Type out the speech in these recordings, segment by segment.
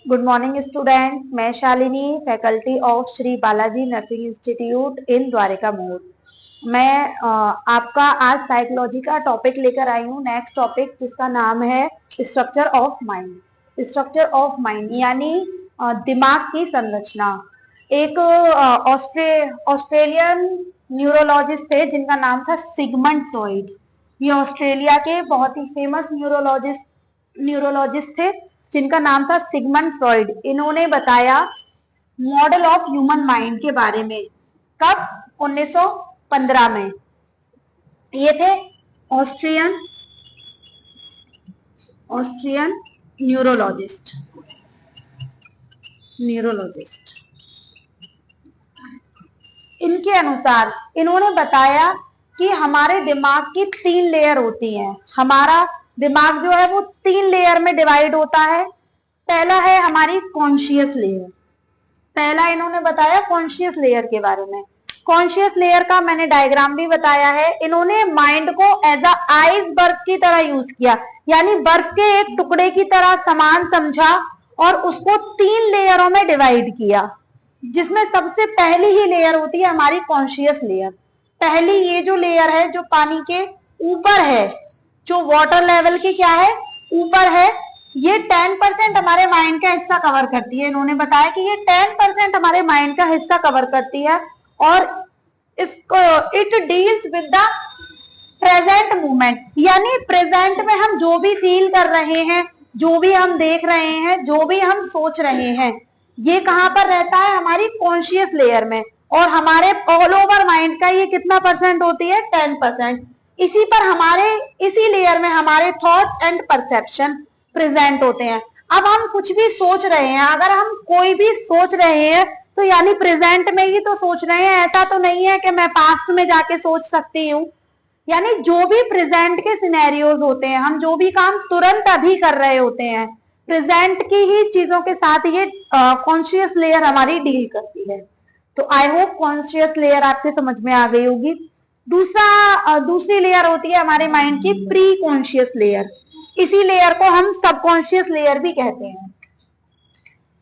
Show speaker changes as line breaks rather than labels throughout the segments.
Good morning student. मैं Shalini, faculty of Shri Balaji nursing institute in Dwarka Mor. मैं आपका आज साइकोलॉजी का टॉपिक लेकर आई हूँ, नेक्स्ट टॉपिक, जिसका नाम है structure of mind. Structure of mind यानी दिमाग की संरचना। एक ऑस्ट्रेलियन न्यूरोलॉजिस्ट थे जिनका नाम था सिगमंड फ्रॉइड। ये ऑस्ट्रेलिया के बहुत ही फेमस न्यूरोलॉजिस्ट थे जिनका नाम था सिगमंड फ्रॉइड। इन्होंने बताया मॉडल ऑफ ह्यूमन माइंड के बारे में। कब? 1915 में। ये थे ऑस्ट्रियन न्यूरोलॉजिस्ट। इनके अनुसार इन्होंने बताया कि हमारे दिमाग की 3 लेयर होती हैं। हमारा दिमाग जो है वो 3 लेयर में डिवाइड होता है। पहला है हमारी कॉन्शियस लेयर। पहला इन्होंने बताया कॉन्शियस लेयर के बारे में। कॉन्शियस लेयर का मैंने डायग्राम भी बताया है। इन्होंने माइंड को एज अ आइसबर्ग की तरह यूज किया, यानी बर्फ के एक टुकड़े की तरह समान समझा और उसको 3 लेयरों में डिवाइड किया, जिसमें सबसे पहली ही लेयर होती है हमारी कॉन्शियस लेयर। पहली ये जो लेयर है जो पानी के ऊपर है, जो वाटर लेवल की क्या है, ऊपर है, ये 10% हमारे माइंड का हिस्सा कवर करती है। इन्होंने बताया कि ये 10% हमारे माइंड का हिस्सा कवर करती है और इसको it deals with the present moment, यानी प्रेजेंट में हम जो भी फील कर रहे हैं, जो भी हम देख रहे हैं, जो भी हम सोच रहे हैं, ये कहां पर रहता है? हमारी कॉन्शियस लेयर में। और हमारे ऑल ओवर माइंड का ये कितना परसेंट होती है? 10%। इसी पर इसी लेयर में हमारे थॉट एंड परसेप्शन प्रेजेंट होते हैं। अब हम कुछ भी सोच रहे हैं, अगर हम कोई भी सोच रहे हैं तो यानी प्रेजेंट में ही तो सोच रहे हैं। ऐसा तो नहीं है कि मैं पास्ट में जाके सोच सकती हूँ। यानी जो भी प्रेजेंट के सिनेरियोज होते हैं, हम जो भी काम तुरंत अभी कर रहे होते हैं, प्रेजेंट की ही चीजों के साथ ये कॉन्शियस लेयर हमारी डील करती है। तो आई होप कॉन्शियस लेयर आपके समझ में आ गई होगी। दूसरी लेयर होती है हमारे माइंड की प्री कॉन्शियस लेयर। इसी लेयर को हम सबकॉन्शियस लेयर भी कहते हैं।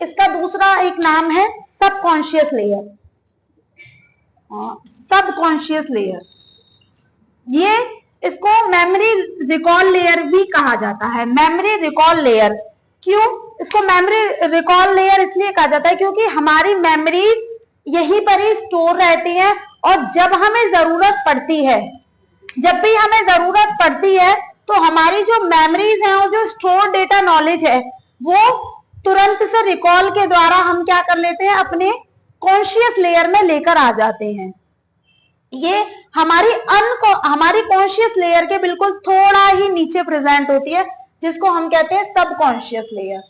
इसका दूसरा एक नाम है सबकॉन्शियस लेयर। सबकॉन्शियस लेयर, ये इसको मेमोरी रिकॉल लेयर भी कहा जाता है। मेमोरी रिकॉल लेयर, क्यों इसको मेमोरी रिकॉल लेयर इसलिए कहा जाता है क्योंकि हमारी मेमोरीज यहीं पर ही स्टोर रहती हैं और जब हमें जरूरत पड़ती है, जब भी हमें जरूरत पड़ती है तो हमारी जो मेमोरीज हैं और जो स्टोर डेटा नॉलेज है वो तुरंत से रिकॉल के द्वारा हम क्या कर लेते हैं? अपने कॉन्शियस लेयर में लेकर आ जाते हैं। ये हमारी कॉन्शियस लेयर के बिल्कुल थोड़ा ही नीचे प्रेजेंट होती है, जिसको हम कहते हैं सबकॉन्शियस लेयर।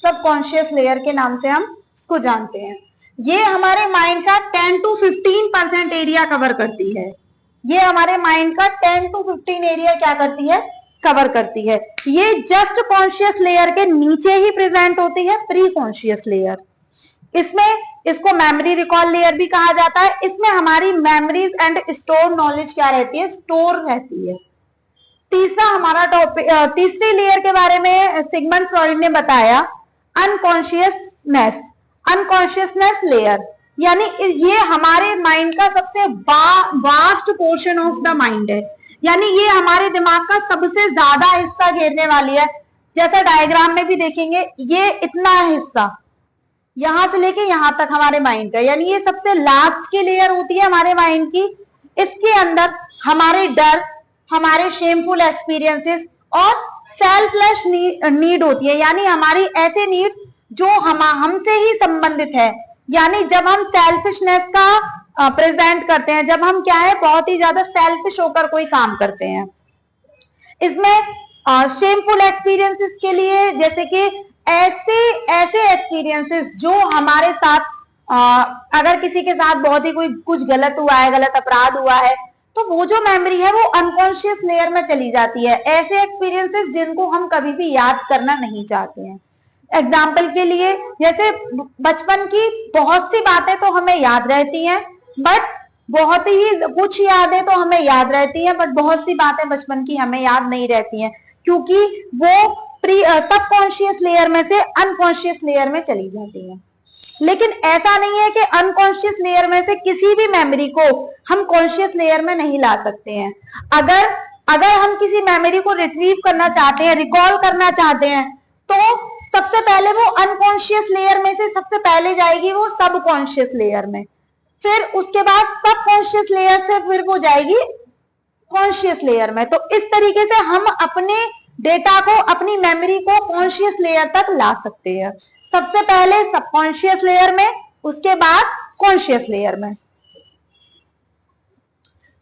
सबकॉन्शियस लेयर के नाम से हम इसको जानते हैं। ये हमारे माइंड का 10 to 15% एरिया कवर करती है। ये हमारे माइंड का 10 to 15 एरिया क्या करती है? कवर करती है। ये जस्ट कॉन्शियस लेयर के नीचे ही प्रेजेंट होती है, प्री कॉन्शियस लेयर। इसको मेमोरी रिकॉल लेयर भी कहा जाता है। इसमें हमारी मेमोरीज एंड स्टोर नॉलेज क्या रहती है? स्टोर रहती है। तीसरा हमारा टॉपिक, तीसरी लेयर के बारे में सिगमंड फ्रॉइड ने बताया अनकॉन्शियसनेस लेयर, यानी ये हमारे माइंड का सबसे vast portion of the mind है। यानी ये हमारे दिमाग का सबसे ज्यादा हिस्सा घेरने वाली है। जैसा डायग्राम में भी देखेंगे, ये इतना हिस्सा यहां से लेके यहां तक हमारे माइंड का, यानी ये सबसे लास्ट की लेयर होती है हमारे माइंड की। इसके अंदर हमारे डर, हमारे शेमफुल एक्सपीरियंसेस और सेल्फलेस नीड होती है, यानी हमारी ऐसे नीड्स जो हमसे ही संबंधित है। यानी जब हम सेल्फिशनेस का प्रेजेंट करते हैं, जब हम क्या है, बहुत ही ज्यादा सेल्फिश होकर कोई काम करते हैं। इसमें शेमफुल एक्सपीरियंसेस के लिए, जैसे कि ऐसे एक्सपीरियंसेस जो हमारे साथ अगर किसी के साथ बहुत ही कुछ गलत हुआ है, गलत अपराध हुआ है, तो वो जो मेमोरी है वो अनकॉन्शियस लेयर में चली जाती है। ऐसे एक्सपीरियंसेस जिनको हम कभी भी याद करना नहीं चाहते हैं। एग्जाम्पल के लिए, जैसे बचपन की बहुत सी बातें तो हमें याद रहती हैं, बट बहुत ही कुछ यादें तो हमें याद रहती हैं, बट बहुत सी बातें बचपन की हमें याद नहीं रहती हैं, क्योंकि वो सबकॉन्शियस लेयर में से अनकॉन्शियस लेयर में चली जाती है। लेकिन ऐसा नहीं है कि अनकॉन्शियस लेयर में से किसी भी मेमोरी को हम कॉन्शियस लेयर में नहीं ला सकते हैं। अगर हम किसी मेमोरी को रिट्रीव करना चाहते हैं, रिकॉल करना चाहते हैं, तो सबसे पहले वो अनकॉन्शियस लेयर में से सबसे पहले जाएगी वो सबकॉन्शियस लेयर में, फिर उसके बाद सबकॉन्शियस लेयर से फिर वो जाएगी कॉन्शियस लेयर में। तो इस तरीके से हम अपने डेटा को, अपनी मेमोरी को कॉन्शियस लेयर तक ला सकते हैं। सबसे पहले सबकॉन्शियस लेयर में, उसके बाद कॉन्शियस लेयर में।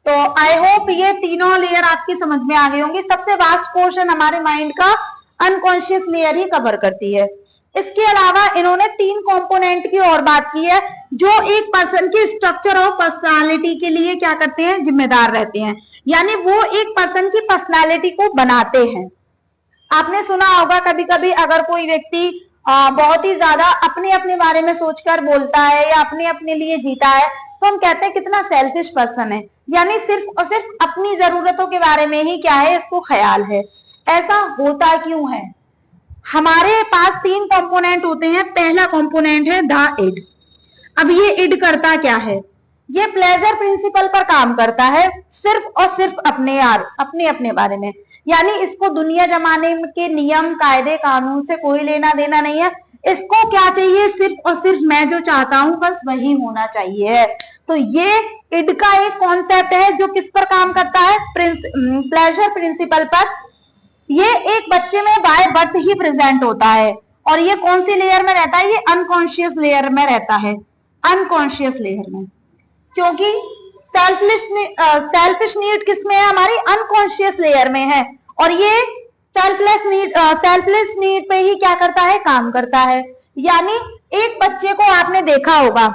तो आई होप ये तीनों लेयर आपकी समझ में आ गई होंगी। सबसे वास्ट पोर्शन हमारे माइंड का अनकॉन्शियस लेयर ही कवर करती है। इसके अलावा इन्होंने 3 कंपोनेंट की और बात की है जो एक पर्सन की स्ट्रक्चर ऑफ पर्सनालिटी के लिए क्या करते हैं, जिम्मेदार रहते हैं, यानी वो एक पर्सन की पर्सनालिटी को बनाते हैं। आपने सुना होगा कभी कभी अगर कोई व्यक्ति बहुत ही ज्यादा अपने अपने बारे में सोचकर बोलता है या अपने अपने लिए जीता है, तो हम कहते हैं कितना सेल्फिश पर्सन है, यानी सिर्फ और सिर्फ अपनी जरूरतों के बारे में ही क्या है, इसको ख्याल है। ऐसा होता क्यों है? हमारे पास 3 कंपोनेंट होते हैं। पहला कंपोनेंट है द इड। अब ये इड करता क्या है? ये प्लेजर प्रिंसिपल पर काम करता है, सिर्फ और सिर्फ अपने अपने बारे में, यानी इसको दुनिया जमाने के नियम, कायदे, कानून से कोई लेना देना नहीं है। इसको क्या चाहिए? सिर्फ और सिर्फ मैं जो चाहता हूं बस वही होना चाहिए। तो ये इड का एक कॉन्सेप्ट है जो किस पर काम करता है? प्लेजर प्रिंसिपल पर। ये एक बच्चे में बाय बर्थ ही प्रेजेंट होता है। और ये कौन सी लेयर में रहता है? ये अनकॉन्शियस लेयर में रहता है, अनकॉन्शियस लेयर में, क्योंकि सेल्फिश नीड किसमें है? हमारी अनकॉन्शियस लेयर में है। और ये सेल्फलेस नीड पे ही क्या करता है? काम करता है। यानी एक बच्चे को आपने देखा होगा,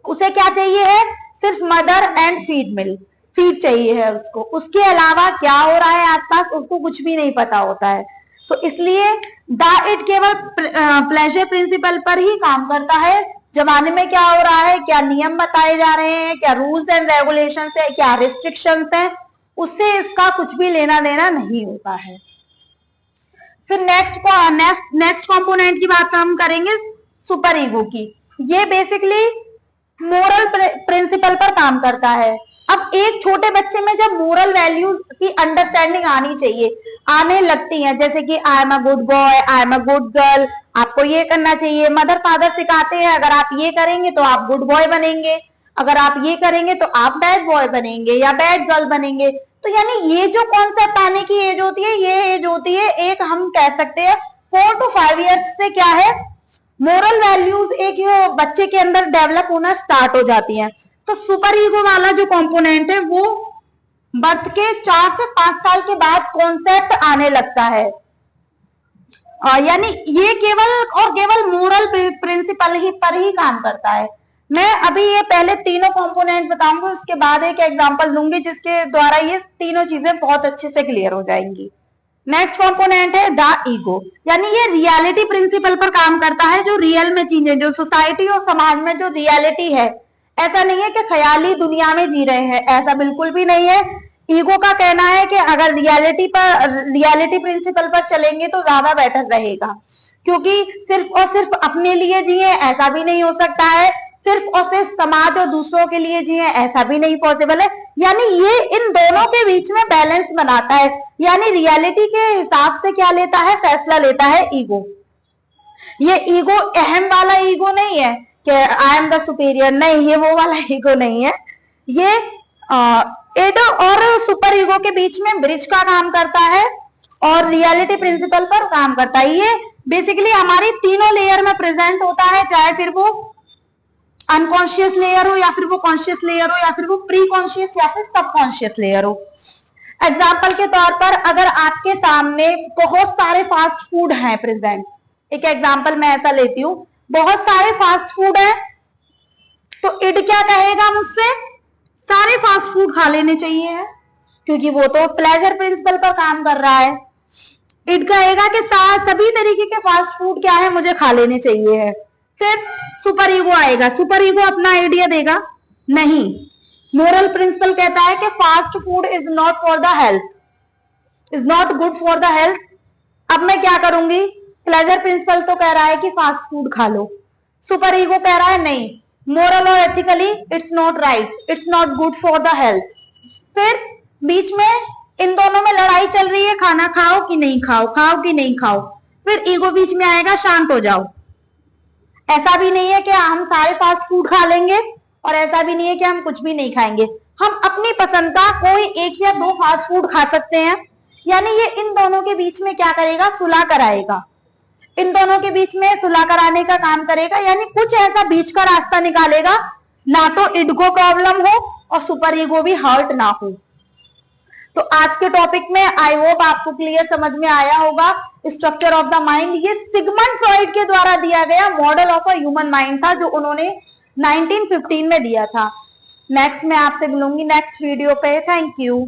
उसे क्या चाहिए है? सिर्फ मदर एंड फीड चाहिए है उसको, उसके अलावा क्या हो रहा है आसपास उसको कुछ भी नहीं पता होता है। तो इसलिए द इट केवल प्लेजर प्रिंसिपल पर ही काम करता है। जमाने में क्या हो रहा है, क्या नियम बताए जा रहे हैं, क्या रूल्स एंड रेगुलेशंस है, क्या रिस्ट्रिक्शंस है, उससे इसका कुछ भी लेना देना नहीं होता है। फिर नेक्स्ट कंपोनेंट की बात हम करेंगे सुपर ईगो की। ये बेसिकली मोरल प्रिंसिपल पर काम करता है। अब एक छोटे बच्चे में जब मोरल वैल्यूज की अंडरस्टैंडिंग आनी चाहिए, आने लगती है, जैसे कि I am a good boy, I am a good girl, आपको ये करना चाहिए। मदर फादर सिखाते हैं अगर आप ये करेंगे तो आप गुड बॉय बनेंगे, अगर आप ये करेंगे तो आप बैड बॉय बनेंगे या बैड गर्ल बनेंगे। तो यानी ये जो कॉन्सेप्ट आने की एज होती है, ये एज होती है एक, हम कह सकते हैं 4 to 5 ईयर्स से क्या है, मोरल वैल्यूज एक बच्चे के अंदर डेवलप होना स्टार्ट हो जाती हैं। तो सुपर ईगो वाला जो कंपोनेंट है वो बर्थ के 4 से 5 साल के बाद कॉन्सेप्ट आने लगता है। यानी ये केवल मोरल प्रिंसिपल ही पर ही काम करता है। मैं अभी ये पहले तीनों कंपोनेंट बताऊंगी, उसके बाद एक एग्जांपल दूंगी जिसके द्वारा ये तीनों चीजें बहुत अच्छे से क्लियर हो जाएंगी। नेक्स्ट कंपोनेंट है द ईगो, यानी ये रियलिटी प्रिंसिपल पर काम करता है। जो रियल में चीजें, जो सोसाइटी और समाज में जो रियलिटी है, ऐसा नहीं है कि ख्याली दुनिया में जी रहे हैं, ऐसा बिल्कुल भी नहीं है। ईगो का कहना है कि अगर रियलिटी प्रिंसिपल पर चलेंगे तो ज्यादा बेटर रहेगा, क्योंकि सिर्फ और सिर्फ अपने लिए जिए ऐसा भी नहीं हो सकता है, सिर्फ और सिर्फ समाज और दूसरों के लिए जिए ऐसा भी नहीं पॉसिबल है। यानी ये इन दोनों के बीच में बैलेंस बनाता है। यानी रियलिटी के हिसाब से क्या लेता है, फैसला लेता है ईगो। ये ईगो अहम वाला ईगो नहीं है कि आई एम द सुपीरियर, नहीं, ये वो वाला ईगो नहीं है। ये इड और सुपर ईगो के बीच में ब्रिज का काम करता है और रियलिटी प्रिंसिपल पर काम करता है। ये बेसिकली हमारी तीनों लेयर में प्रेजेंट होता है, चाहे फिर वो अनकॉन्शियस लेयर हो या फिर वो कॉन्शियस लेयर हो या फिर वो प्री कॉन्शियस या फिर सबकॉन्शियस लेयर हो। एग्जाम्पल के तौर पर अगर आपके सामने बहुत सारे फास्ट फूड हैं प्रेजेंट, एक एग्जाम्पल मैं ऐसा लेती हूँ, बहुत सारे फास्ट फूड हैं, तो इड क्या कहेगा मुझसे, सारे फास्ट फूड खा लेने चाहिए, क्योंकि वो तो प्लेजर प्रिंसिपल पर काम कर रहा है। इड कहेगा कि सभी तरीके के फास्ट फूड क्या है, मुझे खा लेने चाहिए है। फिर सुपर ईगो आएगा, सुपर ईगो अपना आइडिया देगा, नहीं, मोरल प्रिंसिपल कहता है कि fast food is not for the health, is not good for the health, अब मैं क्या करूंगी, प्लेजर प्रिंसिपल तो कह रहा है कि फास्ट फूड खा लो, सुपर ईगो कह रहा है नहीं, मोरल और ethically it's not right, it's not good for the health. फिर बीच में इन दोनों में लड़ाई चल रही है, खाना खाओ कि नहीं खाओ, खाओ कि नहीं खाओ। फिर ईगो बीच में आएगा, शांत हो जाओ। ऐसा भी नहीं है कि हम सारे फास्ट फूड खा लेंगे और ऐसा भी नहीं है कि हम कुछ भी नहीं खाएंगे। हम अपनी पसंद का कोई एक या दो फास्ट फूड खा सकते हैं। यानी ये इन दोनों के बीच में क्या करेगा, सुलह कराएगा, इन दोनों के बीच में सुलह कराने का काम करेगा। यानी कुछ ऐसा बीच का रास्ता निकालेगा, ना तो ईगो प्रॉब्लम हो और सुपर ईगो भी हर्ट ना हो। तो आज के टॉपिक में आई होप आपको क्लियर समझ में आया होगा स्ट्रक्चर ऑफ द माइंड। ये सिगमंड फ्रॉइड के द्वारा दिया गया model of a human mind था, जो उन्होंने 1915 में दिया था। नेक्स्ट मैं आपसे मिलूंगी नेक्स्ट वीडियो पे। Thank you.